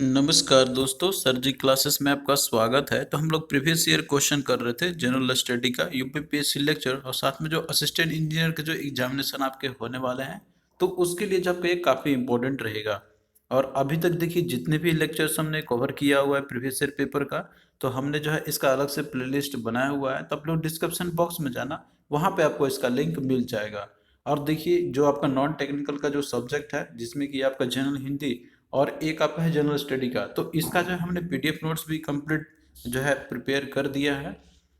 नमस्कार दोस्तों, सर जी क्लासेस में आपका स्वागत है। तो हम लोग प्रीवियस ईयर क्वेश्चन कर रहे थे जनरल स्टडी का यूपीपीएससी लेक्चर, और साथ में जो असिस्टेंट इंजीनियर के जो एग्जामिनेशन आपके होने वाले हैं, तो उसके लिए जो आपका ये काफ़ी इंपॉर्टेंट रहेगा। और अभी तक देखिए जितने भी लेक्चर्स हमने कवर किया हुआ है प्रीवियस ईयर पेपर का, तो हमने जो है इसका अलग से प्लेलिस्ट बनाया हुआ है। तो आप लोग डिस्क्रिप्शन बॉक्स में जाना, वहाँ पे आपको इसका लिंक मिल जाएगा। और देखिए जो आपका नॉन टेक्निकल का जो सब्जेक्ट है, जिसमें कि आपका जनरल हिंदी और एक आपका है जनरल स्टडी का, तो इसका जो है हमने पीडीएफ नोट्स भी कंप्लीट जो है प्रिपेयर कर दिया है।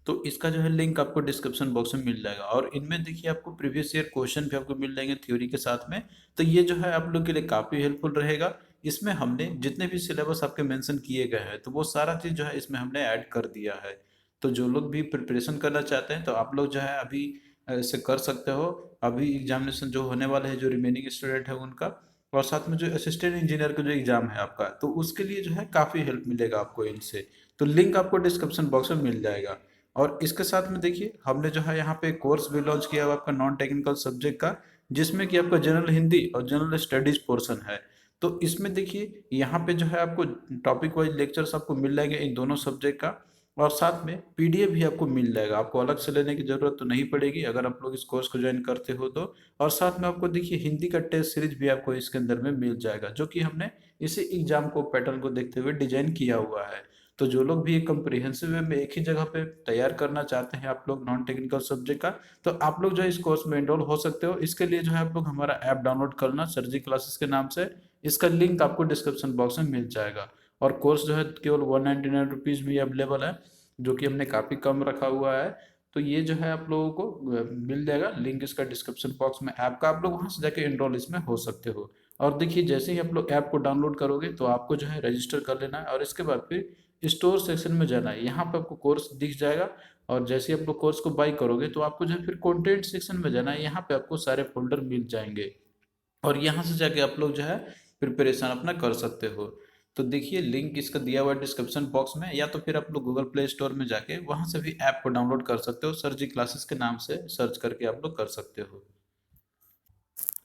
तो इसका जो है लिंक आपको डिस्क्रिप्शन बॉक्स में मिल जाएगा। और इनमें देखिए आपको प्रीवियस ईयर क्वेश्चन भी आपको मिल जाएंगे थ्योरी के साथ में। तो ये जो है आप लोग के लिए काफ़ी हेल्पफुल रहेगा। इसमें हमने जितने भी सिलेबस आपके मेंशन किए गए हैं, तो वो सारा चीज़ जो है इसमें हमने ऐड कर दिया है। तो जो लोग भी प्रिपरेशन करना चाहते हैं, तो आप लोग जो है अभी इसे कर सकते हो। अभी एग्जामिनेशन जो होने वाले हैं, जो रिमेनिंग स्टूडेंट है उनका, और साथ में जो असिस्टेंट इंजीनियर का जो एग्जाम है आपका, तो उसके लिए जो है काफ़ी हेल्प मिलेगा आपको इनसे। तो लिंक आपको डिस्क्रिप्शन बॉक्स में मिल जाएगा। और इसके साथ में देखिए हमने जो है यहाँ पे कोर्स भी लॉन्च किया हुआ आपका नॉन टेक्निकल सब्जेक्ट का, जिसमें कि आपका जनरल हिंदी और जनरल स्टडीज पोर्शन है। तो इसमें देखिए यहाँ पे जो है आपको टॉपिक वाइज लेक्चर्स आपको मिल जाएंगे इन दोनों सब्जेक्ट का। और साथ में पीडीएफ भी आपको मिल जाएगा, आपको अलग से लेने की जरूरत तो नहीं पड़ेगी अगर आप लोग इस कोर्स को ज्वाइन करते हो तो। और साथ में आपको देखिए हिंदी का टेस्ट सीरीज भी आपको इसके अंदर में मिल जाएगा, जो कि हमने इसी एग्जाम को पैटर्न को देखते हुए डिजाइन किया हुआ है। तो जो लोग भी एक कंप्रिहेंसिव वे में एक ही जगह पे तैयार करना चाहते हैं आप लोग नॉन टेक्निकल सब्जेक्ट का, तो आप लोग जो है इस कोर्स में एनरोल हो सकते हो। इसके लिए जो है आप लोग हमारा ऐप डाउनलोड करना, सरजी क्लासेस के नाम से। इसका लिंक आपको डिस्क्रिप्शन बॉक्स में मिल जाएगा। और कोर्स जो है केवल 199 रुपीज़ में अवेलेबल है, जो कि हमने काफ़ी कम रखा हुआ है। तो ये जो है आप लोगों को मिल जाएगा लिंक इसका डिस्क्रिप्शन बॉक्स में ऐप का, आप लोग वहां से जाके एनरोल इसमें हो सकते हो। और देखिए जैसे ही आप लोग ऐप को डाउनलोड करोगे, तो आपको जो है रजिस्टर कर लेना है, और इसके बाद फिर स्टोर सेक्शन में जाना है। यहाँ पे आपको कोर्स दिख जाएगा। और जैसे ही आप लोग कोर्स को बाई करोगे, तो आपको जो है फिर कंटेंट सेक्शन में जाना है। यहाँ पे आपको सारे फोल्डर मिल जाएंगे, और यहाँ से जाके आप लोग जो है प्रिपरेशन अपना कर सकते हो। तो देखिए लिंक इसका दिया हुआ है डिस्क्रिप्शन बॉक्स में, या तो फिर आप लोग गूगल प्ले स्टोर में जाके वहां से भी ऐप को डाउनलोड कर सकते हो। सर जी क्लासेस के नाम से सर्च करके आप लोग कर सकते हो।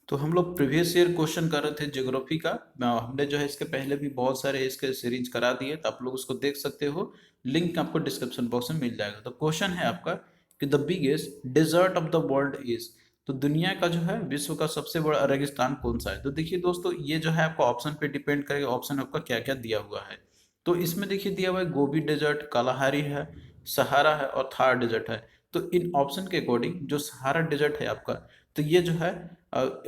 तो हम लोग प्रीवियस ईयर क्वेश्चन कर रहे थे ज्योग्राफी का। हमने जो है इसके पहले भी बहुत सारे इसके सीरीज करा दिए, तो आप लोग उसको देख सकते हो। लिंक आपको डिस्क्रिप्शन बॉक्स में मिल जाएगा। तो क्वेश्चन है आपका कि the biggest desert of the world is, तो दुनिया का जो है विश्व का सबसे बड़ा रेगिस्तान कौन सा है। तो देखिए दोस्तों, ये जो है आपको ऑप्शन पे डिपेंड करेगा, ऑप्शन आपका क्या क्या दिया हुआ है। तो इसमें देखिए दिया हुआ है गोबी डेजर्ट, कालाहारी है, सहारा है और थार डेजर्ट है। तो इन ऑप्शन के अकॉर्डिंग जो सहारा डेजर्ट है आपका, तो ये जो है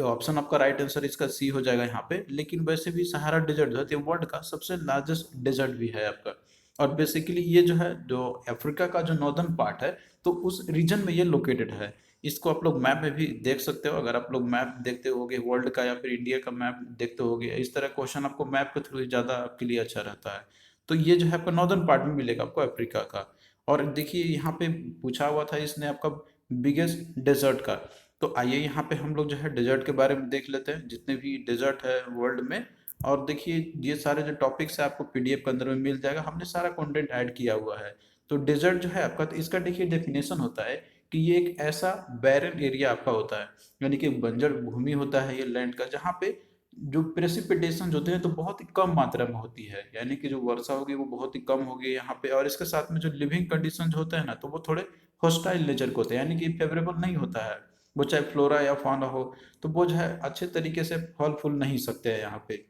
ऑप्शन आपका राइट आंसर इसका सी हो जाएगा यहाँ पे। लेकिन वैसे भी सहारा डेजर्ट जो है ये वर्ल्ड का सबसे लार्जेस्ट डेजर्ट भी है आपका। और बेसिकली ये जो है जो अफ्रीका का जो नॉर्दर्न पार्ट है, तो उस रीजन में ये लोकेटेड है। इसको आप लोग मैप में भी देख सकते हो, अगर आप लोग मैप देखते होगे वर्ल्ड का या फिर इंडिया का मैप देखते होगे, इस तरह क्वेश्चन आपको मैप के थ्रू ज़्यादा आपके लिए अच्छा रहता है। तो ये जो है आपका नॉर्दर्न पार्ट में मिलेगा आपको अफ्रीका का। और देखिए यहाँ पे पूछा हुआ था इसने आपका बिगेस्ट डेजर्ट का। तो आइए यहाँ पे हम लोग जो है डेजर्ट के बारे में देख लेते हैं, जितने भी डेजर्ट है वर्ल्ड में। और देखिए ये सारे जो टॉपिक्स है आपको पीडीएफ के अंदर में मिल जाएगा, हमने सारा कंटेंट ऐड किया हुआ है। तो डेजर्ट जो है आपका, तो इसका देखिए डेफिनेशन होता है कि ये एक ऐसा बैरन एरिया आपका होता है, यानी कि बंजर भूमि होता है ये लैंड का, जहाँ पे जो प्रेसिपिटेशन होते हैं तो बहुत ही कम मात्रा में होती है, यानी कि जो वर्षा होगी वो बहुत ही कम होगी यहाँ पे। और इसके साथ में जो लिविंग कंडीशन होते हैं ना, तो वो थोड़े हॉस्टाइल नेचर के होते हैं, यानी कि फेवरेबल नहीं होता है। वो चाहे फ्लोरा या फाना हो, तो वो जो है अच्छे तरीके से फल फूल नहीं सकते हैं यहाँ पे।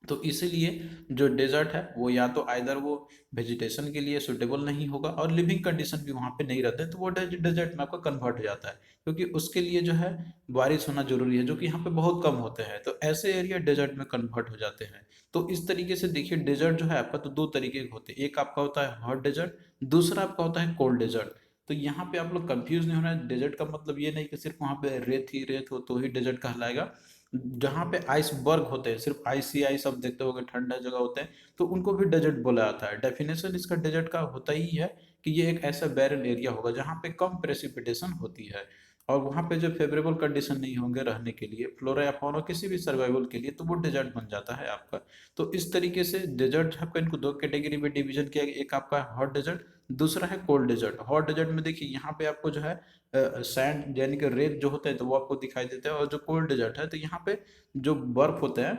तो इसीलिए जो डेजर्ट है वो या तो आइदर वो वेजिटेशन के लिए सुटेबल नहीं होगा, और लिविंग कंडीशन भी वहाँ पे नहीं रहते, तो वो डेजर्ट में आपका कन्वर्ट हो जाता है। क्योंकि उसके लिए जो है बारिश होना जरूरी है, जो कि यहाँ पे बहुत कम होते हैं, तो ऐसे एरिया डेजर्ट में कन्वर्ट हो जाते हैं। तो इस तरीके से देखिए डेजर्ट जो है आपका, तो दो तरीके के होते हैं, एक आपका होता है हॉट डेजर्ट, दूसरा आपका होता है कोल्ड डेजर्ट। तो यहाँ पे आप लोग कंफ्यूज नहीं होना है। डेजर्ट का मतलब ये नहीं कि सिर्फ वहाँ पे रेत ही रेत हो तो ही डेजर्ट कहलाएगा। जहाँ पे आइसबर्ग होते हैं, सिर्फ आइस ही आइस आप देखते होगे, ठंडा जगह होते हैं, तो उनको भी डेजर्ट बोला जाता है। डेफिनेशन इसका डेजर्ट का होता ही है कि ये एक ऐसा बैरन एरिया होगा जहाँ पे कम प्रेसिपिटेशन होती है, और वहाँ पे जो फेवरेबल कंडीशन नहीं होंगे रहने के लिए, फ्लोरा या फौना किसी भी सर्वाइवल के लिए, तो वो डेजर्ट बन जाता है आपका। तो इस तरीके से डेजर्ट आपका इनको दो कैटेगरी में डिवीजन किया गया, एक आपका हॉट डेजर्ट, दूसरा है कोल्ड डेजर्ट। हॉट डेजर्ट में देखिए यहाँ पे आपको जो है सैंड यानी कि रेत जो होता है, तो वो आपको दिखाई देता है। और जो कोल्ड डेजर्ट है, तो यहाँ पे जो बर्फ होता है,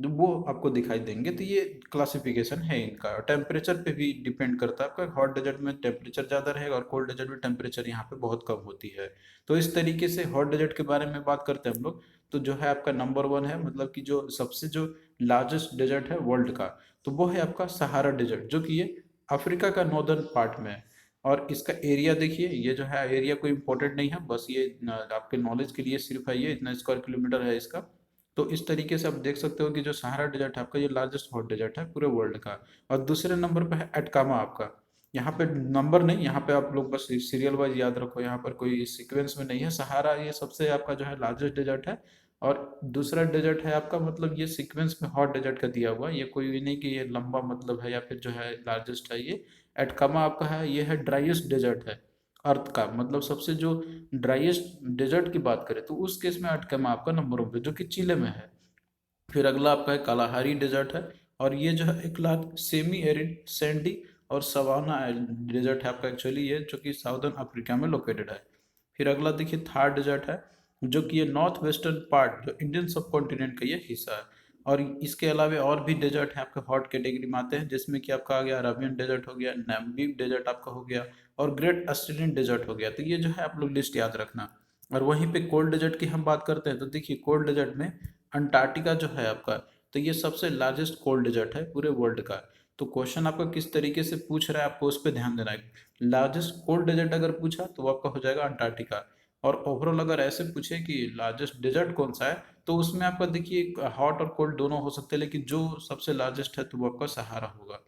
जो वो आपको दिखाई देंगे। तो ये क्लासिफिकेशन है इनका। टेम्परेचर पे भी डिपेंड करता है आपका, हॉट डेजर्ट में टेम्परेचर ज़्यादा रहेगा और कोल्ड डेजर्ट में टेम्परेचर यहाँ पे बहुत कम होती है। तो इस तरीके से हॉट डेजर्ट के बारे में बात करते हैं हम लोग। तो जो है आपका नंबर वन है, मतलब कि जो सबसे जो लार्जेस्ट डेजर्ट है वर्ल्ड का, तो वो है आपका सहारा डेजर्ट, जो कि ये अफ्रीका का नॉर्दर्न पार्ट में है। और इसका एरिया देखिए, ये जो है एरिया कोई इंपॉर्टेंट नहीं है, बस ये आपके नॉलेज के लिए सिर्फ है, ये इतना स्क्वायर किलोमीटर है इसका। तो इस तरीके से आप देख सकते हो कि जो सहारा डेजर्ट है आपका, ये लार्जेस्ट हॉट डेजर्ट है पूरे वर्ल्ड का। और दूसरे नंबर पे है एटकामा आपका। यहाँ पे नंबर नहीं, यहाँ पे आप लोग बस सीरियल वाइज याद रखो, यहाँ पर कोई सीक्वेंस में नहीं है। सहारा ये सबसे आपका जो है लार्जेस्ट डेजर्ट है। और दूसरा डेजर्ट है आपका, मतलब ये सीक्वेंस में हॉट डेजर्ट का दिया हुआ है, ये कोई भी नहीं कि ये लंबा मतलब है या फिर जो है लार्जेस्ट है। ये एटकामा आपका है, ये है ड्राइएस्ट डेजर्ट है अर्थ का, मतलब सबसे जो ड्राइएस्ट डेजर्ट की बात करें तो उस केस में अटकामा आपका नंबर वन पे, जो कि चिले में है। फिर अगला आपका है कालाहारी डेजर्ट है, और ये जो है एक लाख सेमी एरिड सैंडी और सवाना डेजर्ट है आपका एक्चुअली ये, जो कि साउदर्न अफ्रीका में लोकेटेड है। फिर अगला देखिए थार डेजर्ट है, जो कि ये नॉर्थ वेस्टर्न पार्ट जो इंडियन सब कॉन्टिनेंट का ये हिस्सा है। और इसके अलावा और भी डेजर्ट है आपके हॉट कैटेगरी में आते हैं, जिसमें कि आपका आ गया अरबियन डेजर्ट हो गया, नैम्बिव डेजर्ट आपका हो गया, और ग्रेट ऑस्ट्रेलियन डेजर्ट हो गया। तो ये जो है आप लोग लिस्ट याद रखना। और वहीं पे कोल्ड डेजर्ट की हम बात करते हैं, तो देखिए कोल्ड डेजर्ट में अंटार्कटिका जो है आपका, तो ये सबसे लार्जेस्ट कोल्ड डेजर्ट है पूरे वर्ल्ड का। तो क्वेश्चन आपका किस तरीके से पूछ रहा है, आपको उस पर ध्यान देना है। लार्जेस्ट कोल्ड डेजर्ट अगर पूछा तो वो आपका हो जाएगा अंटार्कटिका। और ओवरऑल अगर ऐसे पूछे कि लार्जेस्ट डेजर्ट कौन सा है, तो उसमें आपका देखिए हॉट और कोल्ड दोनों हो सकते हैं, लेकिन जो सबसे लार्जेस्ट है तो वो आपका सहारा होगा।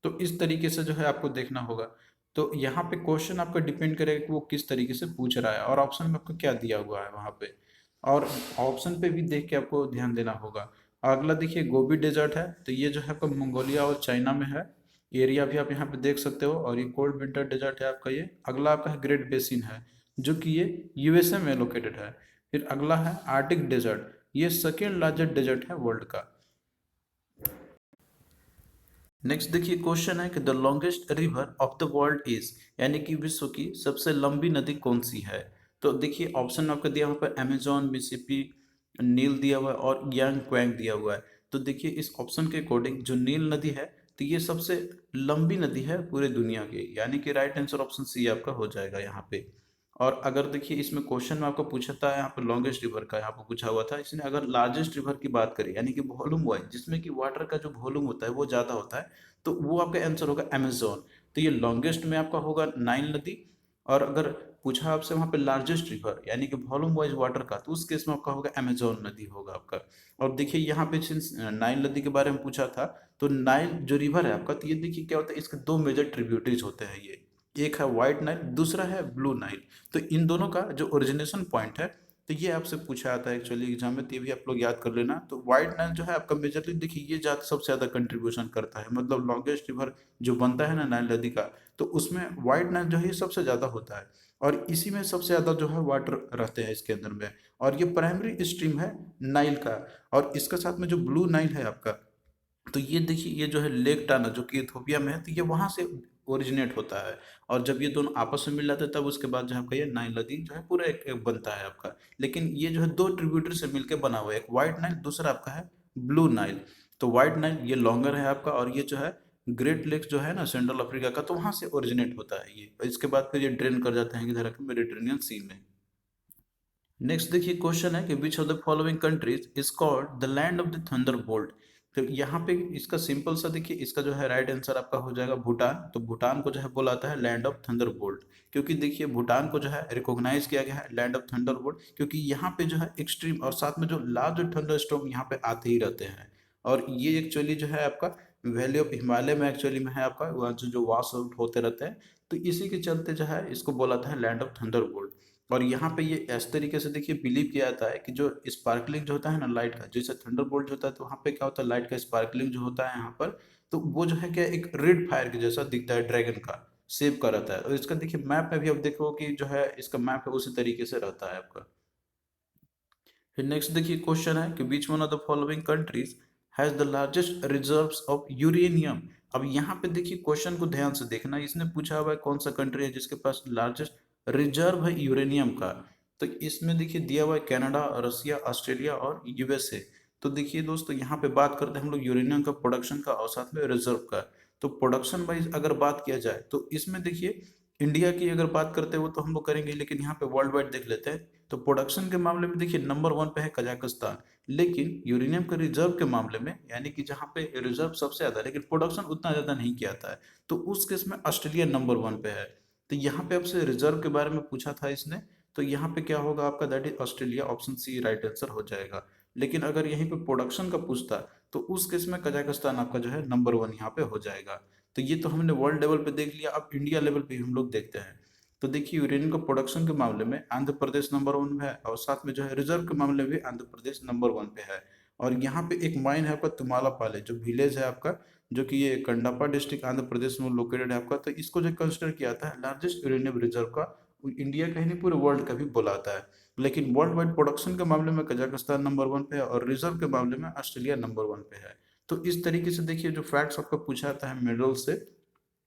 तो इस तरीके से जो है आपको देखना होगा। तो यहाँ पे क्वेश्चन आपका डिपेंड करेगा कि वो किस तरीके से पूछ रहा है और ऑप्शन में आपको क्या दिया हुआ है वहाँ पे। और ऑप्शन पे भी देख के आपको ध्यान देना होगा। अगला देखिए गोबी डेजर्ट है, तो ये जो है आपका मंगोलिया और चाइना में है। एरिया भी आप यहाँ पे देख सकते हो, और ये कोल्ड विंटर डेजर्ट है आपका ये। अगला आपका है ग्रेट बेसिन है, जो कि ये यूएसए में लोकेटेड है। फिर अगला है आर्टिक डेजर्ट, ये सेकेंड लार्जेस्ट डेजर्ट है वर्ल्ड का। नेक्स्ट देखिए क्वेश्चन है कि the longest river of the world is, यानी कि विश्व की सबसे लंबी नदी कौन सी है। तो देखिए ऑप्शन में आपको दिया हुआ है अमेजोन, मिसिसिपी, नील दिया हुआ है और यांग क्वेंग दिया हुआ है। तो देखिए इस ऑप्शन के अकॉर्डिंग जो नील नदी है, तो ये सबसे लंबी नदी है पूरे दुनिया की, यानी कि राइट आंसर ऑप्शन सी आपका हो जाएगा यहाँ पे। और अगर देखिए इसमें क्वेश्चन में आपको पूछा था यहाँ पे लॉन्गेस्ट रिवर का यहाँ पे पूछा हुआ था, इसने अगर लार्जेस्ट रिवर की बात करें यानी कि वॉल्यूम वाइज, जिसमें कि वाटर का जो वॉल्यूम होता है वो ज़्यादा होता है, तो वो आपका आंसर होगा अमेजोन। तो ये लॉन्गेस्ट में आपका होगा नाइल नदी। और अगर पूछा आपसे वहाँ पे लार्जेस्ट रिवर यानी कि वॉल्यूम वाइज वाटर का, तो उस केस में आपका होगा अमेजोन नदी होगा आपका। और देखिए यहाँ पे सिंस नाइल नदी के बारे में पूछा था, तो नाइल जो रिवर है आपका, तो ये देखिए क्या होता है, इसके दो मेजर ट्रिब्यूटरीज होते हैं ये। एक है व्हाइट नाइल, दूसरा है ब्लू नाइल। तो इन दोनों का जो ओरिजिनेशन पॉइंट है, तो ये आपसे पूछा जाता है एक्चुअली एग्जाम में, तो ये भी आप लोग याद कर लेना। तो व्हाइट नाइल जो है आपका मेजरली देखिए ये ज़्यादा सबसे ज़्यादा कंट्रीब्यूशन करता है, मतलब लॉन्गेस्ट रिवर जो बनता है ना नाइल नदी का, तो उसमें व्हाइट नाइल जो है ये सबसे ज़्यादा होता है। और इसी में सबसे ज़्यादा जो है वाटर रहते हैं इसके अंदर में। और ये प्राइमरी स्ट्रीम है नाइल का। और इसके साथ में जो ब्लू नाइल है आपका, तो ये देखिए ये जो है लेक टाना जो कि इथोपिया में है, तो ये वहाँ से ओरिजिनेट होता है। और जब ये दोनों आपस में मिल जाते हैं, तब उसके बाद जो है आपका ये नाइल नदी जो है पूरा एक बनता है आपका। लेकिन ये जो है दो ट्रिब्यूटरी से मिलकर बना हुआ है, एक व्हाइट नाइल, दूसरा आपका है ब्लू नाइल। तो व्हाइट नाइल ये लॉन्गर है आपका, और ये जो है ग्रेट लेक जो है ना सेंट्रल अफ्रीका का, तो वहाँ से ओरिजिनेट होता है ये। और इसके बाद फिर ये ड्रेन कर जाते हैं इधर मेडिटेरेनियन सी में। नेक्स्ट देखिए क्वेश्चन है कि which of the following countries is called the land of the Thunderbolt. तो यहाँ पे इसका सिंपल सा देखिए, इसका जो है राइट आंसर आपका हो जाएगा भूटान। तो भूटान को जो है बोला जाता है लैंड ऑफ थंडरबोल्ट, क्योंकि देखिए भूटान को जो है रिकॉग्नाइज किया गया है लैंड ऑफ थंडरबोल्ट, क्योंकि यहाँ पे जो है एक्सट्रीम और साथ में जो लार्ज थंडर स्टॉर्म यहाँ पे आते ही रहते हैं। और ये एक्चुअली जो है आपका वैली ऑफ हिमालय में एक्चुअली में है आपका, वहाँ जो वॉश आउट होते रहते हैं। तो इसी के चलते जो है इसको बोला था लैंड ऑफ थंडरबोल्ट। और यहाँ पे ये इस तरीके से देखिए बिलीव किया जाता है कि जो स्पार्कलिंग जो होता है ना लाइट का, जैसे थंडरबोल्ट जो होता है, तो वहाँ पे क्या होता है लाइट का स्पार्कलिंग जो होता है यहाँ पर, तो वो जो है क्या एक रेड फायर के जैसा दिखता है, ड्रैगन का शेप का रहता है। और इसका देखिए मैप में भी आप देखो कि जो है इसका मैप है उसी तरीके से रहता है आपका। फिर नेक्स्ट देखिए क्वेश्चन है कि which one of the following countries has the largest reserves of uranium. अब यहाँ पे देखिए क्वेश्चन को ध्यान से देखना, इसने पूछा हुआ है कौन सा कंट्री है जिसके पास लार्जेस्ट रिजर्व है यूरेनियम का। तो इसमें देखिए दिया हुआ है कनाडा, रसिया, ऑस्ट्रेलिया और यूएसए। तो देखिए दोस्तों, यहाँ पे बात करते हैं हम लोग यूरेनियम का प्रोडक्शन का और साथ में रिजर्व का। तो प्रोडक्शन वाइज अगर बात किया जाए तो इसमें देखिए इंडिया की अगर बात करते हैं वो तो हम लोग करेंगे, लेकिन यहाँ पे वर्ल्ड वाइड देख लेते हैं। तो प्रोडक्शन के मामले में देखिए नंबर 1 पे है कजाकिस्तान, लेकिन यूरेनियम के रिजर्व के मामले में, यानी कि जहाँ पे रिजर्व सबसे ज्यादा है लेकिन प्रोडक्शन उतना ज्यादा नहीं किया था है, तो उस केस में ऑस्ट्रेलिया नंबर 1 पे है। तो यहाँ पे आपसे रिजर्व के बारे में पूछा था इसने, तो यहाँ पे क्या होगा आपका, that is Australia, option C right answer हो जाएगा। लेकिन अगर यहीं पे प्रोडक्शन का पूछता तो उस केस में कजाकिस्तान आपका जो है नंबर 1 यहाँ पे हो जाएगा। तो ये तो हमने वर्ल्ड लेवल पे देख लिया, अब इंडिया लेवल पे हम लोग देखते हैं। तो देखिए यूरेनियम का प्रोडक्शन के मामले में आंध्र प्रदेश नंबर 1 में है, और साथ में जो है रिजर्व के मामले में भी आंध्र प्रदेश नंबर 1 पे है। और यहाँ पे एक माइन है आपका तुमालापाले, जो विलेज है आपका, जो कि ये कंडापा डिस्ट्रिक्ट आंध्र प्रदेश में लोकेटेड है आपका। तो इसको जो कंसिडर किया जाता है लार्जेस्ट यूरेनियम रिजर्व का, इंडिया का ही नहीं पूरे वर्ल्ड का भी बोला जाता है। लेकिन वर्ल्ड वाइड प्रोडक्शन के मामले में कजाकिस्तान नंबर 1 पे है, और रिजर्व के मामले में ऑस्ट्रेलिया नंबर 1 पे है। तो इस तरीके से देखिए जो फैक्ट्स आपका पूछा जाता है मिनरल से,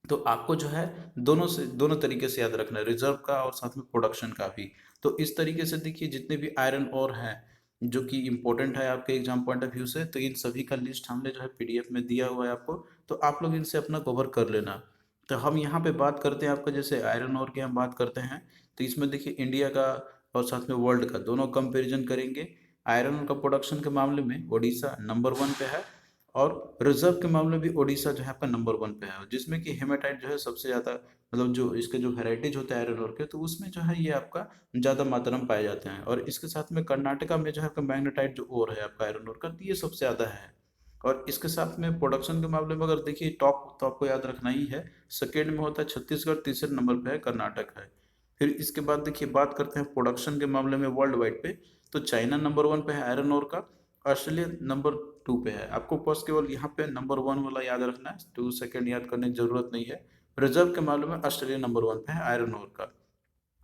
तो आपको जो है दोनों तरीके से याद रखना है, रिजर्व का और साथ में प्रोडक्शन का भी। तो इस तरीके से देखिए जितने भी आयरन और हैं जो कि इंपॉर्टेंट है आपके एग्जाम पॉइंट ऑफ व्यू से, तो इन सभी का लिस्ट हमने जो है पीडीएफ में दिया हुआ है आपको, तो आप लोग इनसे अपना कवर कर लेना। तो हम यहाँ पे बात करते हैं आपका, जैसे आयरन और की हम बात करते हैं, तो इसमें देखिए इंडिया का और साथ में वर्ल्ड का दोनों कंपेरिजन करेंगे। आयरन का प्रोडक्शन के मामले में उड़ीसा नंबर 1 पे है, और रिजर्व के मामले में भी उड़ीसा जो है आपका नंबर 1 पे है, जिसमें कि हेमाटाइट जो है सबसे ज़्यादा, मतलब जो इसके जो वेराइटीज होते हैं आयरन ओर के, तो उसमें जो है ये आपका ज़्यादा मात्रा में पाए जाते हैं। और इसके साथ में कर्नाटका में जो है आपका मैग्नेटाइट जो ओर है आपका आयरन ओर का, तो ये सबसे ज़्यादा है। और इसके साथ में प्रोडक्शन के मामले में अगर देखिए टॉप तो आपको याद रखना ही है, सेकेंड में होता है छत्तीसगढ़, तीसरे नंबर पे है कर्नाटक है। फिर इसके बाद देखिए बात करते हैं प्रोडक्शन के मामले में वर्ल्ड वाइड पे, तो चाइना नंबर 1 पे है आयरन ओर का, ऑस्ट्रेलिया नंबर 2 पे है। आपको बस केवल यहाँ पे नंबर 1 वाला याद रखना है, 2 सेकेंड याद करने की जरूरत नहीं है। रिजर्व के मामले में ऑस्ट्रेलिया नंबर 1 पे है आयरन ओर का।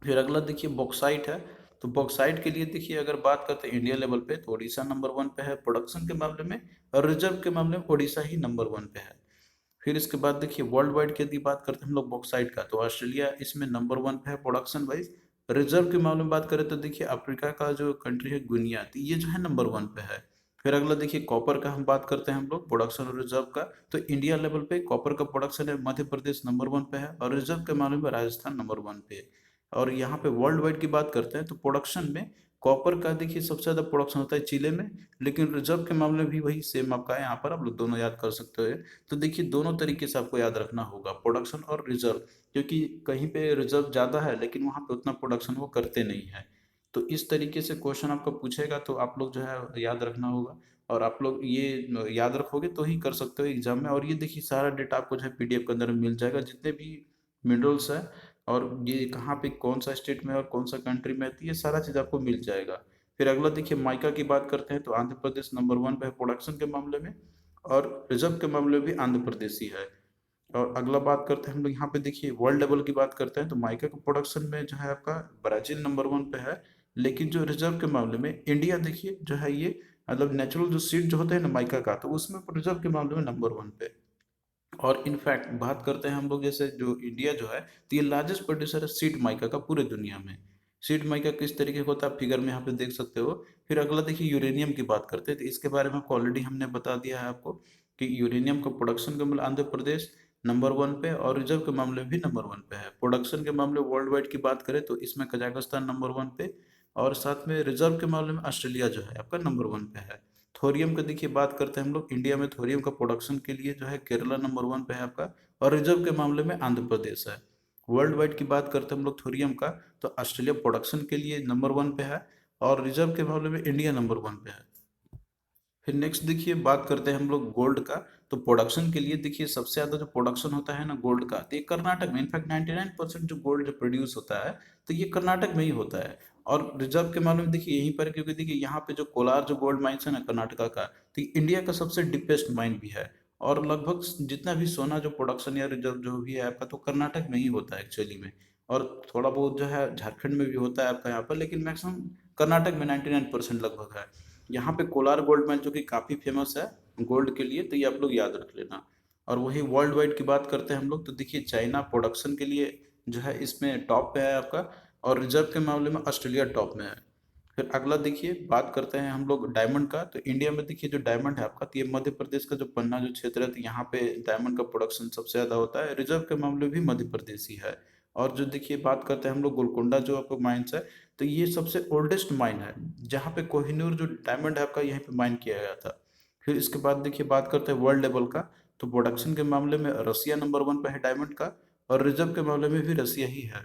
फिर अगला देखिए बॉक्साइट है। तो बॉक्साइट के लिए देखिए अगर बात करते हैं इंडिया लेवल पे, तो उड़ीसा नंबर 1 पे है प्रोडक्शन के मामले में, और रिजर्व के मामले में उड़ीसा ही नंबर 1 पे है। फिर इसके बाद देखिए वर्ल्ड वाइड की यदि बात करते हैं हम लोग बॉक्साइट का, तो ऑस्ट्रेलिया इसमें नंबर 1 पे है प्रोडक्शन वाइज। रिजर्व के मामले में बात करें तो देखिए अफ्रीका का जो कंट्री है गुनिया, तो ये जो है नंबर 1 पे है। फिर अगला देखिए कॉपर का हम बात करते हैं हम लोग प्रोडक्शन और रिजर्व का, तो इंडिया लेवल पे कॉपर का प्रोडक्शन है मध्य प्रदेश नंबर 1 पे है, और रिजर्व के मामले में राजस्थान नंबर 1 पे है। और यहाँ पे वर्ल्ड वाइड की बात करते हैं तो प्रोडक्शन में कॉपर का देखिए सबसे ज्यादा प्रोडक्शन होता है चिले में, लेकिन रिजर्व के मामले में भी वही सेम आपका है, यहाँ पर आप लोग दोनों याद कर सकते हो। तो देखिए दोनों तरीके से आपको याद रखना होगा प्रोडक्शन और रिजर्व, क्योंकि कहीं पे रिजर्व ज़्यादा है लेकिन वहाँ पे उतना प्रोडक्शन वो करते नहीं है। तो इस तरीके से क्वेश्चन आपका पूछेगा तो आप लोग जो है याद रखना होगा, और आप लोग ये याद रखोगे तो ही कर सकते हो एग्जाम में। और ये देखिए सारा डेटा आपको जो है पीडीएफ के अंदर मिल जाएगा, जितने भी मिनरल्स है और ये कहाँ पे कौन सा स्टेट में और कौन सा कंट्री में है, तो ये सारा चीज़ आपको मिल जाएगा। फिर अगला देखिए माइका की बात करते हैं, तो आंध्र प्रदेश नंबर 1 पे है प्रोडक्शन के मामले में, और रिजर्व के मामले में भी आंध्र प्रदेश ही है। और अगला बात करते हैं हम लोग यहाँ पे देखिए वर्ल्ड लेवल की बात करते हैं, तो माइका के प्रोडक्शन में जो है आपका ब्राजील नंबर 1 पे है, लेकिन जो रिजर्व के मामले में इंडिया देखिए जो है ये, मतलब नेचुरल जो सीड जो होते हैं ना माइका का, तो उसमें रिजर्व के मामले में नंबर 1 पे। और इनफैक्ट बात करते हैं हम लोग, जैसे जो इंडिया जो है, तो ये लार्जेस्ट प्रोड्यूसर है सीड माइका का पूरे दुनिया में। सीड माइका किस तरीके का होता है आप फिगर में यहाँ पे देख सकते हो। फिर अगला देखिए यूरेनियम की बात करते हैं, तो इसके बारे में ऑलरेडी हमने बता दिया है आपको कि यूरेनियम का प्रोडक्शन के मामले आंध्र प्रदेश नंबर 1 पे, और रिजर्व के मामले में भी नंबर 1 पे है। प्रोडक्शन के मामले वर्ल्ड वाइड की बात करें तो इसमें कजाकिस्तान नंबर 1 पे, और साथ में रिजर्व के मामले में ऑस्ट्रेलिया जो है आपका नंबर 1 पे है। थोरियम का देखिए बात करते हैं हम लोग, इंडिया में थोरियम का प्रोडक्शन के लिए जो है केरला नंबर 1 पे है आपका, और रिजर्व के मामले में आंध्र प्रदेश है। वर्ल्ड वाइड की बात करते हैं हम लोग थोरियम का, तो ऑस्ट्रेलिया प्रोडक्शन के लिए नंबर 1 पे है, और रिजर्व के मामले में इंडिया नंबर 1 पे है। फिर नेक्स्ट देखिए बात करते हैं हम लोग गोल्ड का। तो प्रोडक्शन के लिए देखिए सबसे ज़्यादा जो प्रोडक्शन होता है ना गोल्ड का, तो ये कर्नाटक में, इनफैक्ट 99% जो गोल्ड जो प्रोड्यूस होता है तो ये कर्नाटक में ही होता है। और रिजर्व के मामले में देखिए यहीं पर है, क्योंकि देखिए यहाँ पे जो कोलार जो गोल्ड माइंस है ना कर्नाटका का, तो ये इंडिया का सबसे डीपेस्ट माइन भी है। और लगभग जितना भी सोना जो प्रोडक्शन या रिजर्व जो भी है आपका, तो कर्नाटक में ही होता है एक्चुअली में। और थोड़ा बहुत जो है झारखंड में भी होता है आपका यहाँ पर, लेकिन मैक्सिमम कर्नाटक में 99% लगभग है। यहाँ पे कोलार गोल्ड माइन जो कि काफ़ी फेमस है गोल्ड के लिए, तो ये आप लोग याद रख लेना। और वही वर्ल्ड वाइड की बात करते हैं हम लोग, तो देखिए चाइना प्रोडक्शन के लिए जो है इसमें टॉप पे है आपका, और रिजर्व के मामले में ऑस्ट्रेलिया टॉप में है। फिर अगला देखिए बात करते हैं हम लोग डायमंड का। तो इंडिया में देखिए जो डायमंड है आपका, तो ये मध्य प्रदेश का जो पन्ना जो क्षेत्र है, तो यहाँ पे डायमंड का प्रोडक्शन सबसे ज्यादा होता है। रिजर्व के मामले में भी मध्य प्रदेश ही है। और जो देखिए बात करते हैं हम लोग गोलकोंडा जो आपका माइंस है, तो ये सबसे ओल्डेस्ट माइन है, जहाँ पे कोहिनूर जो डायमंड है आपका यहीं पे माइन किया गया था। फिर इसके बाद देखिए बात करते हैं वर्ल्ड लेवल का। तो प्रोडक्शन के मामले में रसिया नंबर 1 पे है डायमंड का, और रिजर्व के मामले में भी रसिया ही है।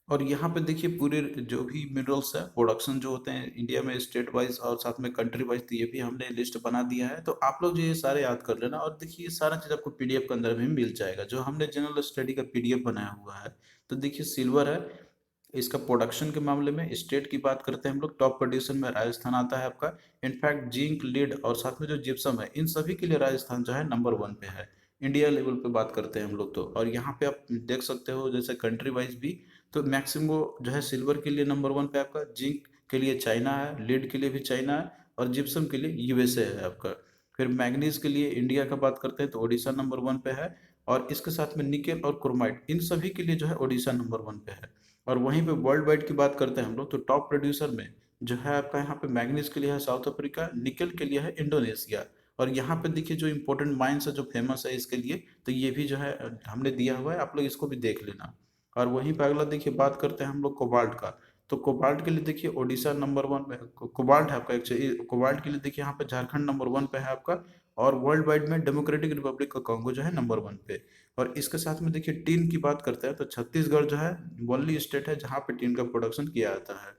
और यहाँ पे देखिए पूरे जो भी मिनरल्स है प्रोडक्शन जो होते हैं इंडिया में स्टेट वाइज और साथ में कंट्री वाइज, तो ये भी हमने लिस्ट बना दिया है। तो आप लोग जो ये सारे याद कर लेना, और देखिए ये सारा चीज आपको पीडीएफ के अंदर भी मिल जाएगा, जो हमने जनरल स्टडी का पीडीएफ बनाया हुआ है। तो देखिए सिल्वर है, इसका प्रोडक्शन के मामले में स्टेट की बात करते हैं हम लोग, टॉप प्रोड्यूसर में राजस्थान आता है आपका। इनफैक्ट जिंक, लीड और साथ में जो जिप्सम है, इन सभी के लिए राजस्थान जो है नंबर 1 पे है। इंडिया लेवल पे बात करते हैं हम लोग तो। और यहाँ पे आप देख सकते हो जैसे कंट्री वाइज भी, तो मैक्सिमो जो है सिल्वर के लिए नंबर 1 पे आपका, जिंक के लिए चाइना है, लीड के लिए भी चाइना है, और जिप्सम के लिए यूएसए है आपका। फिर मैग्नीज के लिए इंडिया का बात करते हैं तो ओडिशा नंबर 1 पे है। और इसके साथ में निकेल और क्रोमाइट, इन सभी के लिए जो है ओडिशा नंबर 1 पे है। और वहीं पे वर्ल्ड वाइड की बात करते हैं हम लोग, तो टॉप प्रोड्यूसर में जो है आपका यहाँ पे मैग्नीज के लिए है साउथ अफ्रीका, निकेल के लिए है इंडोनेशिया। और यहाँ पे देखिए जो इंपॉर्टेंट माइंस है जो फेमस है इसके लिए, तो ये भी जो है हमने दिया हुआ है, आप लोग इसको भी देख लेना। और वहीं पे अगला देखिए बात करते हैं हम लोग कोबाल्ट का। तो कोबाल्ट के लिए देखिए ओडिशा नंबर 1 पे कोबाल्ट है आपका। एक्चुअली कोबाल्ट के लिए देखिए यहाँ पे झारखंड नंबर 1 पे है आपका। और वर्ल्ड वाइड में डेमोक्रेटिक रिपब्लिक का कांगो जो है नंबर 1 पे। और इसके साथ में देखिए टीन की बात करते हैं तो छत्तीसगढ़ जो है ओनली स्टेट है जहाँ पे टीन का प्रोडक्शन किया जाता है।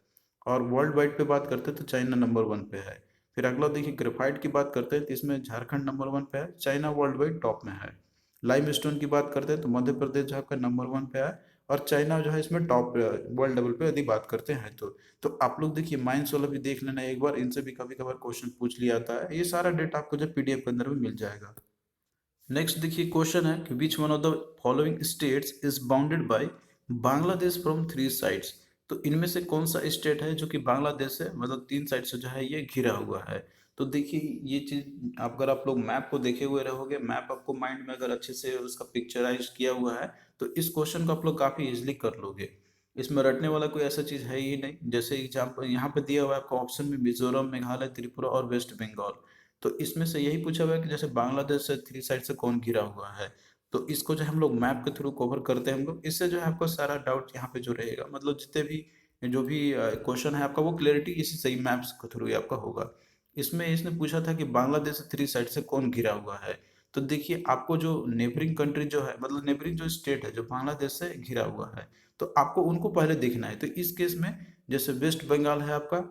और वर्ल्ड वाइड पे बात करते हैं तो चाइना नंबर 1 पे है। फिर अगला देखिए ग्रेफाइट की बात करते हैं तो इसमें झारखंड नंबर 1 पे है, चाइना वर्ल्ड वाइड टॉप में है। लाइम स्टोन की बात करते हैं तो मध्य प्रदेश जो है आपका नंबर 1 पे है, और चाइना जो है इसमें टॉप वर्ल्ड लेवल पे यदि बात करते हैं तो आप लोग देखिए माइंस वाला भी देख लेना एक बार, इनसे भी कभी कभार क्वेश्चन पूछ लिया जाता है। ये सारा डेटा आपको जो पीडीएफ के अंदर में मिल जाएगा। नेक्स्ट देखिए क्वेश्चन है कि which one of the following states is bounded by Bangladesh from 3 sides. तो इनमें से कौन सा स्टेट है जो कि बांग्लादेश से मतलब 3 साइड से जो है ये घिरा हुआ है। तो देखिए ये चीज अगर आप लोग मैप को देखे हुए रहोगे, मैप आपको माइंड में अगर अच्छे से उसका पिक्चराइज किया हुआ है, तो इस क्वेश्चन को आप लोग काफी इजिली कर लोगे। इसमें रटने वाला कोई ऐसा चीज है ही नहीं। जैसे एग्जाम्पल यहाँ पे दिया हुआ है आपका ऑप्शन में, मिजोरम, मेघालय, त्रिपुरा और वेस्ट बंगाल। तो इसमें से यही पूछा हुआ है कि जैसे बांग्लादेश से 3 साइड से कौन घिरा हुआ है। तो इसको जो हम लोग मैप के थ्रू कवर करते हैं हम लोग, इससे जो है आपको सारा डाउट यहाँ पे जो रहेगा, मतलब जितने भी जो भी क्वेश्चन है आपका, वो क्लियरिटी इसी सही मैप्स के थ्रू ही आपका होगा। इसमें इसने पूछा था कि बांग्लादेश से 3 साइड से कौन घिरा हुआ है। तो देखिए आपको जो नेबरिंग कंट्री जो है, मतलब नेबरिंग जो स्टेट है जो बांग्लादेश से घिरा हुआ है, तो आपको उनको पहले देखना है। तो इस केस में जैसे वेस्ट बंगाल है आपका,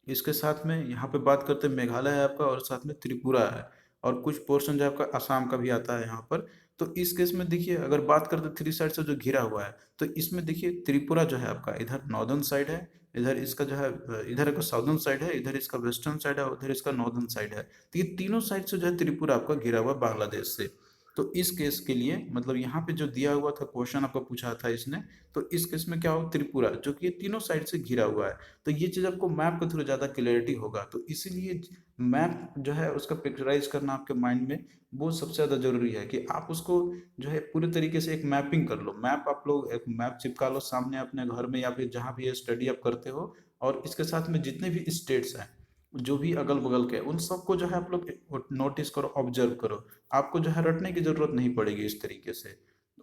इसके साथ में यहाँ पे बात करते हैं मेघालय है आपका, और साथ में त्रिपुरा है, और कुछ पोर्शन जो है आपका असम का भी आता है यहाँ पर। तो इस केस में देखिए अगर बात करते हैं 3 साइड से जो घिरा हुआ है, तो इसमें देखिए त्रिपुरा जो है आपका इधर नॉर्दर्न साइड है, इधर इसका जो है इधर का साउदर्न साइड है, इधर इसका वेस्टर्न साइड है, उधर इसका नॉर्दर्न साइड है। तो ये तीनों साइड से जो है त्रिपुरा आपका घिरा हुआ है बांग्लादेश से। तो इस केस के लिए मतलब यहाँ पे जो दिया हुआ था क्वेश्चन आपका पूछा था इसने, तो इस केस में क्या होगा, त्रिपुरा जो कि ये तीनों साइड से घिरा हुआ है। तो ये चीज आपको मैप के थ्रू ज्यादा क्लियरिटी होगा, तो इसीलिए मैप जो है उसका पिक्चराइज करना आपके माइंड में वो सबसे ज्यादा जरूरी है, कि आप उसको जो है पूरे तरीके से एक मैपिंग कर लो। मैप आप लोग एक मैप चिपका लो सामने अपने घर में या फिर जहाँ भी ये स्टडी आप करते हो, और इसके साथ में जितने भी स्टेट्स हैं जो भी अगल बगल के, उन सबको जो है आप लोग नोटिस करो, ऑब्जर्व करो। आपको जो है रटने की जरूरत नहीं पड़ेगी इस तरीके से।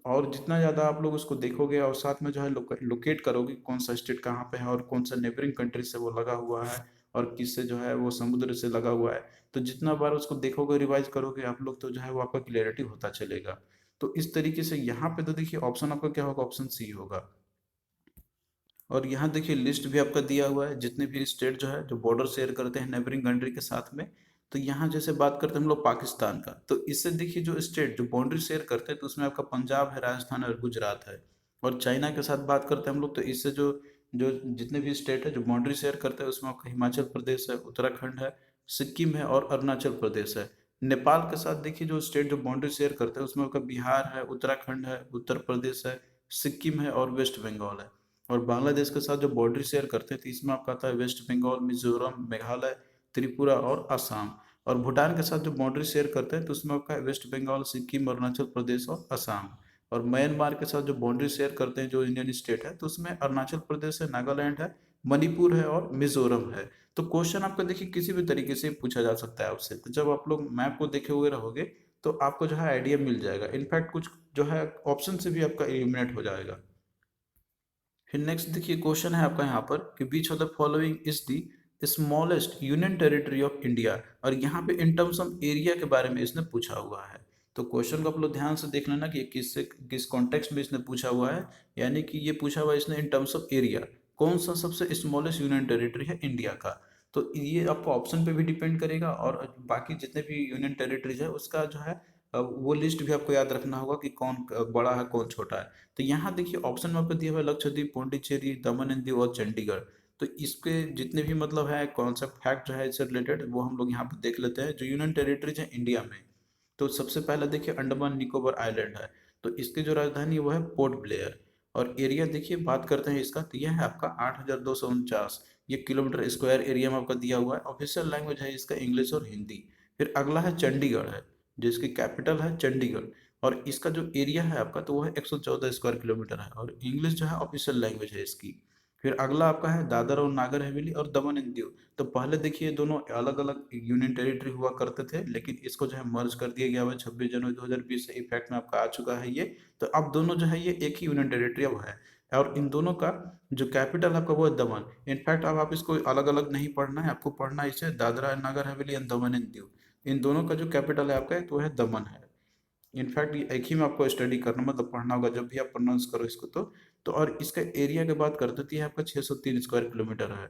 और जितना ज़्यादा आप लोग उसको देखोगे और साथ में जो है लोकेट करोगे कौन सा स्टेट कहाँ पे है और कौन सा नेबरिंग कंट्री से वो लगा हुआ है, और किससे जो है वो समुद्र से लगा हुआ है, तो जितना बार उसको देखोगे रिवाइज करोगे आप लोग, तो जो है वो आपका क्लियरिटी होता चलेगा। तो इस तरीके से यहाँ पे तो देखिए ऑप्शन आपका क्या होगा, ऑप्शन सी होगा। और यहाँ देखिए लिस्ट भी आपका दिया हुआ है जितने भी स्टेट जो है जो बॉर्डर शेयर करते हैं नेबरिंग कंट्री के साथ में। तो यहाँ जैसे बात करते हैं हम लोग पाकिस्तान का, तो इससे देखिए जो स्टेट जो बाउंड्री शेयर करते हैं, तो उसमें आपका पंजाब है, राजस्थान है और गुजरात है। और चाइना के साथ बात करते हैं हम लोग, तो इससे जो जो जितने भी स्टेट है जो बाउंड्री शेयर करते हैं, उसमें आपका हिमाचल प्रदेश है, उत्तराखंड है, सिक्किम है और अरुणाचल प्रदेश है। नेपाल के साथ देखिए जो स्टेट जो बाउंड्री शेयर करते हैं, उसमें आपका बिहार है, उत्तराखंड है, उत्तर प्रदेश है, सिक्किम है और वेस्ट बंगाल है। और बांग्लादेश के साथ जो बॉर्डर शेयर करते हैं, तो इसमें आपका आता है वेस्ट बंगाल, मिजोरम, मेघालय, त्रिपुरा और असम। और भूटान के साथ जो बॉर्डर शेयर करते हैं, तो उसमें आपका है वेस्ट बंगाल, सिक्किम, अरुणाचल प्रदेश और असम। और म्यांमार के साथ जो बाउंड्री शेयर करते हैं जो इंडियन स्टेट है, तो उसमें अरुणाचल प्रदेश है, नागालैंड है, मणिपुर है और मिजोरम है। तो क्वेश्चन आपका देखिए किसी भी तरीके से पूछा जा सकता है आपसे। तो जब आप लोग मैप को देखे हुए रहोगे तो आपको जो है आइडिया मिल जाएगा, इनफैक्ट कुछ जो है ऑप्शन से भी आपका एलिमिनेट हो जाएगा। फिर नेक्स्ट देखिए क्वेश्चन है आपका यहाँ पर कि which of the following is the smallest union territory of India, और यहाँ पे इन टर्म्स ऑफ एरिया के बारे में इसने पूछा हुआ है। तो क्वेश्चन को आप लोग ध्यान से देख लेना कि ये किस कॉन्टेक्स्ट में इसने पूछा हुआ है। यानी कि ये पूछा हुआ है इसने इन टर्म्स ऑफ एरिया, कौन सा सबसे स्मॉलेस्ट यूनियन टेरिटरी है इंडिया का। तो ये आपको ऑप्शन पे भी डिपेंड करेगा, और बाकी जितने भी यूनियन टेरिटरीज है उसका जो है वो लिस्ट भी आपको याद रखना होगा कि कौन बड़ा है कौन छोटा है। तो यहाँ देखिए ऑप्शन में आपको दिया हुआ है लक्षद्वीप, पौंडीचेरी, दमन एंड दीव और चंडीगढ़। तो इसके जितने भी मतलब है कॉन्सेप्ट फैक्ट जो है इससे रिलेटेड वो हम लोग यहाँ पर देख लेते हैं जो यूनियन टेरिटरीज है इंडिया में। तो सबसे पहले देखिए अंडमान निकोबार आइलैंड है। तो इसकी जो राजधानी है वो है पोर्ट ब्लेयर। और एरिया देखिए बात करते हैं इसका, तो यह है आपका 8,249 ये किलोमीटर स्क्वायर एरिया में आपका दिया हुआ है। ऑफिशियल लैंग्वेज है इसका इंग्लिश और हिंदी। फिर अगला है चंडीगढ़ है, जिसकी कैपिटल है चंडीगढ़, और इसका जो एरिया है आपका तो वो है 114 स्क्वायर किलोमीटर है, और इंग्लिश जो है ऑफिशियल लैंग्वेज है इसकी। फिर अगला आपका है दादर और नागर हवेली और दमन एंड दीव। तो पहले देखिए दोनों अलग अलग यूनियन टेरिटरी हुआ करते थे, लेकिन इसको जो है मर्ज कर दिया गया हुआ 26 जनवरी 2020 से इफेक्ट में आपका आ चुका है ये। तो अब दोनों जो है ये एक ही यूनियन टेरिटरी अब है, और इन दोनों का जो कैपिटल आपका वो है दमन। इनफैक्ट अब आप इसको अलग अलग नहीं पढ़ना है, आपको पढ़ना है इसे Dadra and Nagar Haveli and Daman and Diu. इन दोनों का जो कैपिटल है आपका तो है दमन है। इनफैक्ट ये एक ही में आपको स्टडी करना मतलब पढ़ना होगा जब भी आप प्रोनाउंस करो इसको। तो और इसका एरिया की बात कर देती है आपका 603 स्क्वायर किलोमीटर है।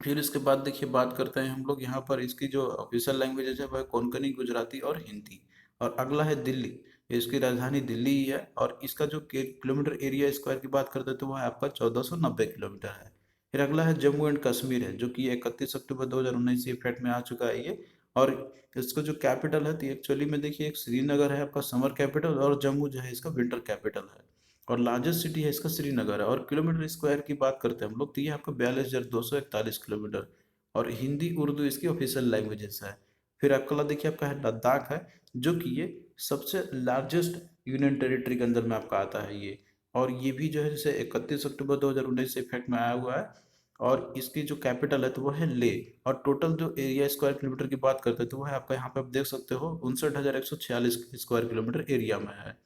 फिर इसके बाद देखिए बात करते हैं हम लोग यहाँ पर इसकी जो ऑफिशियल लैंग्वेजेज है वह कोंकणी, गुजराती और हिंदी। और अगला है दिल्ली, इसकी राजधानी दिल्ली ही है, और इसका जो किलोमीटर एरिया स्क्वायर की बात करते हैं तो वह आपका 1490 किलोमीटर है। फिर अगला है जम्मू एंड कश्मीर है, जो कि 31 अक्टूबर 2019 से इफेक्ट में आ चुका है ये। और इसका जो कैपिटल है तो एक्चुअली में देखिए एक श्रीनगर है आपका समर कैपिटल, और जम्मू जो है इसका विंटर कैपिटल है। और लार्जेस्ट सिटी है इसका श्रीनगर है। और किलोमीटर स्क्वायर की बात करते हैं हम लोग तो ये आपका 42,241 किलोमीटर। और हिंदी उर्दू इसकी ऑफिशियल लैंग्वेजेस है। फिर अगला देखिए आपका है लद्दाख है, जो कि ये सबसे लार्जेस्ट यूनियन टेरिटरी के अंदर में आपका आता है ये। और ये भी जो है जैसे 31 अक्टूबर 2019 से इफेक्ट में आया हुआ है। और इसकी जो कैपिटल है तो वो है ले। और टोटल जो एरिया स्क्वायर किलोमीटर की बात करते हैं तो वो है आपका यहाँ पे आप देख सकते हो 59,146 स्क्वायर किलोमीटर एरिया में है।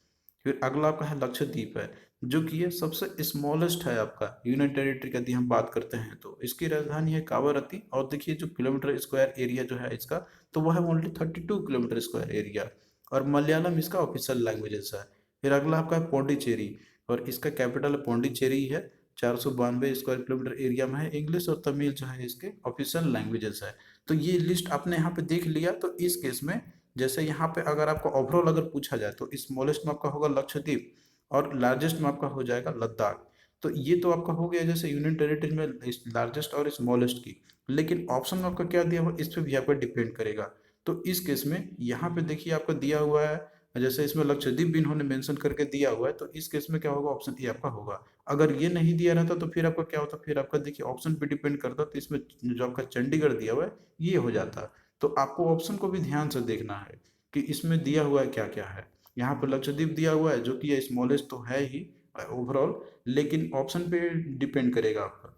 फिर अगला आपका है लक्षद्वीप है, जो कि ये सबसे स्मॉलेस्ट है आपका यूनियन टेरिटरी का। यदि हम बात करते हैं तो इसकी राजधानी है कावारत्ती, और देखिए जो किलोमीटर स्क्वायर एरिया जो है इसका तो वह है ओनली 32 किलोमीटर स्क्वायर एरिया। और मलयालम इसका ऑफिशियल लैंग्वेजेस है। फिर अगला आपका है पौंडीचेरी, और इसका कैपिटल पौंडीचेरी है। 492 स्क्वायर किलोमीटर एरिया में है। इंग्लिश और तमिल जो है इसके ऑफिशियल लैंग्वेजेस है। तो ये लिस्ट आपने यहाँ पे देख लिया। तो इस केस में जैसे यहाँ पे अगर आपको ओवरऑल अगर पूछा जाए तो स्मॉलेस्ट में आपका होगा लक्षद्वीप, और लार्जेस्ट में आपका हो जाएगा लद्दाख। तो ये तो आपका हो गया जैसे यूनियन टेरिटरी में लार्जेस्ट और स्मॉलेस्ट की। लेकिन ऑप्शन में आपका क्या दिया हुआ इस पे भी आपका डिपेंड करेगा। तो इस केस में यहाँ पे देखिए आपका दिया हुआ है, जैसे इसमें लक्षद्वीप भी इन्होंने मेंशन करके दिया हुआ है, तो इस केस में क्या होगा ऑप्शन ए आपका होगा। अगर ये नहीं दिया रहता तो फिर आपका क्या होता, फिर आपका देखिए ऑप्शन पे डिपेंड करता, तो इसमें जो आपका चंडीगढ़ दिया हुआ है ये हो जाता। तो आपको ऑप्शन को भी ध्यान से देखना है कि इसमें दिया हुआ है क्या क्या है। यहाँ पर लक्षद्वीप दिया हुआ है जो कि ये स्मॉलेस्ट तो है ही ओवरऑल, लेकिन ऑप्शन पे डिपेंड करेगा आपका।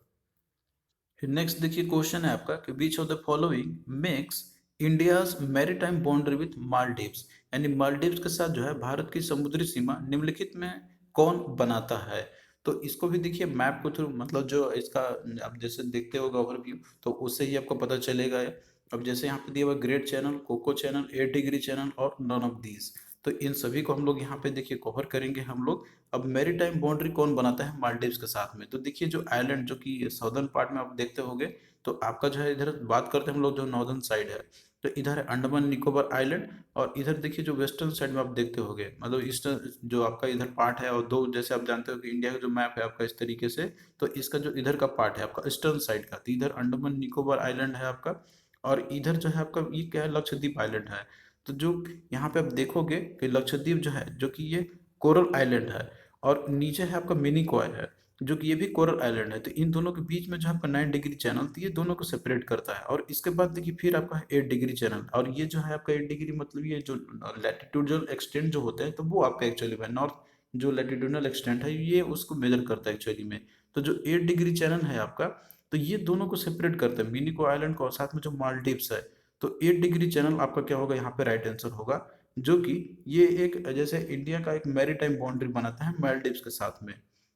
फिर नेक्स्ट देखिए क्वेश्चन है आपका कि which of the following makes India's maritime boundary with Maldives, यानी मालदीव्स के साथ जो है भारत की समुद्री सीमा निम्नलिखित में कौन बनाता है। तो इसको भी देखिए मैप को थ्रू मतलब जो इसका आप जैसे देखते होगा ओवरव्यू, तो उससे ही आपको पता चलेगा। अब जैसे यहाँ पे दिया हुआ great channel, Coco channel, 8 degree channel और नन ऑफ दीज। तो इन सभी को हम लोग यहाँ पे देखिए कवर करेंगे हम लोग। अब मैरीटाइम बाउंड्री कौन बनाता है मालदीव्स के साथ में, तो देखिए जो आइलैंड जो कि साउदर्न पार्ट में आप देखते होंगे, तो आपका जो है इधर बात करते हैं हम लोग जो नॉर्दर्न साइड है, तो इधर है अंडमान निकोबार आइलैंड। और इधर देखिए जो वेस्टर्न साइड में आप देखते होंगे मतलब ईस्टर्न जो आपका इधर पार्ट है, और दो जैसे आप जानते हो कि इंडिया का जो मैप है आपका इस तरीके से, तो इसका जो इधर का पार्ट है आपका ईस्टर्न साइड का, तो इधर अंडमान निकोबार आइलैंड है आपका। और इधर जो है आपका ये क्या है लक्षद्वीप आइलैंड है। तो जो यहाँ पे आप देखोगे कि लक्षद्वीप जो है जो कि ये कोरल आइलैंड है, और नीचे है आपका मिनी कॉय है जो कि ये भी कोरल आइलैंड है। तो इन दोनों के बीच में जो आपका 9 डिग्री चैनल, तो ये दोनों को सेपरेट करता है। और इसके बाद देखिए फिर आपका है 8 डिग्री चैनल, और ये जो है आपका 8 डिग्री मतलब ये जो लैटिट्यूडल एक्सटेंट जो होते हैं तो वो आपका एक्चुअली में नॉर्थ जो लैटिट्यूडनल एक्सटेंट है ये उसको मेजर करता है एक्चुअली में। तो जो 8 डिग्री चैनल है आपका तो ये दोनों को सेपरेट करते हैं, मिनी को आइलैंड को, और साथ में जो मालदीव्स है। तो 8 डिग्री चैनल आपका क्या होगा यहाँ पे, राइट आंसर होगा। जो कि ये एक जैसे इंडिया का एक मैरीटाइम बाउंड्री बनाता है मालदीव्स के साथ में।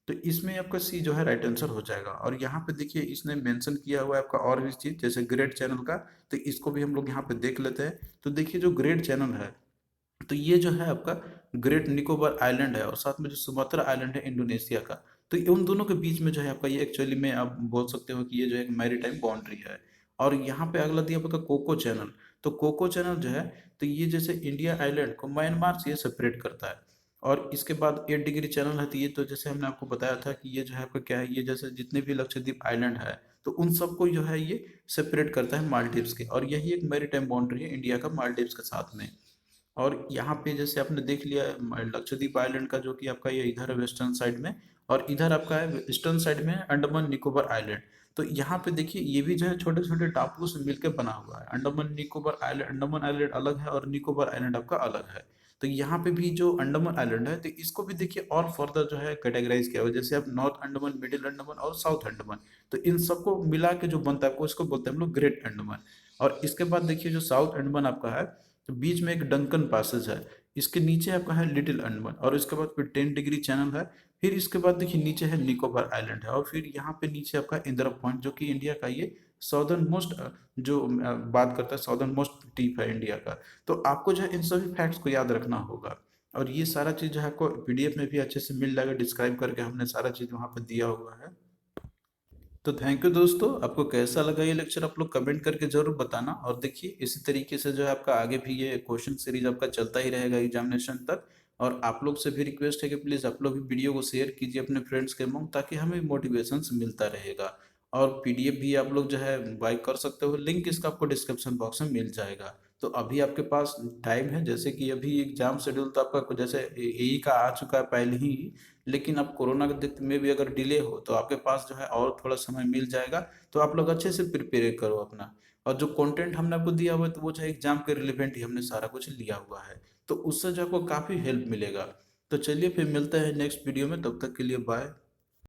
तो इसमें आपका सी जो है राइट आंसर हो जाएगा। और यहाँ पे देखिए इसने मेंशन किया हुआ है आपका और भी चीज, जैसे ग्रेट चैनल का। तो इसको भी हम लोग यहाँ पे देख लेते हैं। तो देखिए जो ग्रेट चैनल है, तो ये जो है आपका ग्रेट निकोबार आइलैंड है, और साथ में जो सुमात्रा आइलैंड है इंडोनेशिया का। तो ये उन दोनों के बीच में जो है आपका, ये एक्चुअली में आप बोल सकते हो कि ये जो है एक मैरीटाइम बाउंड्री है। और यहाँ पे अगला दिया आपका कोको चैनल। तो कोको चैनल जो है, तो ये जैसे इंडिया आइलैंड को म्यांमार से ये सेपरेट करता है। और इसके बाद 8 डिग्री चैनल है, तो ये तो जैसे हमने आपको बताया था कि ये जो है आपका क्या है, ये जैसे जितने भी लक्षद्वीप आइलैंड है, तो उन सबको जो है ये सेपरेट करता है मालदीव्स के, और यही एक मैरीटाइम बाउंड्री है इंडिया का मालदीव्स के साथ में। और यहाँ पे जैसे आपने देख लिया लक्षद्वीप आइलैंड का, जो कि आपका ये इधर है वेस्टर्न साइड में, और इधर आपका है ईस्टर्न साइड में है अंडमान निकोबार आइलैंड। तो यहाँ पे देखिए ये भी जो है छोटे छोटे टापुओं से मिलकर बना हुआ है। अंडमान निकोबार आइलैंड, अंडमान आइलैंड अलग है और निकोबार आइलैंड आपका अलग है। तो यहाँ पे भी जो अंडमान आइलैंड है, तो इसको भी देखिए और फर्दर जो है कैटेगराइज किया हुआ है, जैसे आप नॉर्थ अंडमान, मिडिल अंडमान और साउथ अंडमान। तो इन सबको मिला के जो बनता है आपको, इसको बोलते हैं हम लोग ग्रेट अंडमान। और इसके बाद देखिए जो साउथ अंडमान आपका है, तो बीच में एक डंकन पैसेज है। इसके नीचे आपका है लिटिल अंडमान, और इसके बाद फिर 10 डिग्री चैनल है। फिर इसके बाद देखिए नीचे है निकोबार आइलैंड है, और फिर यहाँ पे नीचे आपका इंदिरा पॉइंट, जो कि इंडिया का ये साउदर्न मोस्ट, जो बात करता है साउदर्न मोस्ट टीप है इंडिया का। तो आपको जो है इन सभी फैक्ट्स को याद रखना होगा। और ये सारा चीज़ जो है आपको पीडीएफ में भी अच्छे से मिल जाएगा, डिस्क्राइब करके हमने सारा चीज़ वहाँ पर दिया हुआ है। तो थैंक यू दोस्तों, आपको कैसा लगा ये लेक्चर आप लोग कमेंट करके जरूर बताना। और देखिए इसी तरीके से जो है आपका आगे भी ये क्वेश्चन सीरीज आपका चलता ही रहेगा एग्जामिनेशन तक। और आप लोग से भी रिक्वेस्ट है कि प्लीज़ आप लोग भी वीडियो को शेयर कीजिए अपने फ्रेंड्स के मॉन्ग, ताकि हमें मोटिवेशन मिलता रहेगा। और पीडीएफ भी आप लोग जो है बाय कर सकते हो, लिंक इसका आपको डिस्क्रिप्शन बॉक्स में मिल जाएगा। तो अभी आपके पास टाइम है, जैसे कि अभी एग्जाम शेड्यूल तो आपका जैसे एई का आ चुका है पहले ही, लेकिन अब कोरोना के दिक्कत में भी अगर डिले हो तो आपके पास जो है और थोड़ा समय मिल जाएगा। तो आप लोग अच्छे से प्रिपेयर करो अपना। और जो कंटेंट हमने आपको दिया हुआ है, तो वो जो है एग्जाम के रिलेवेंट ही हमने सारा कुछ लिया हुआ है। तो उससे जो आपको काफ़ी हेल्प मिलेगा। तो चलिए फिर मिलते हैं नेक्स्ट वीडियो में, तब तक के लिए बाय।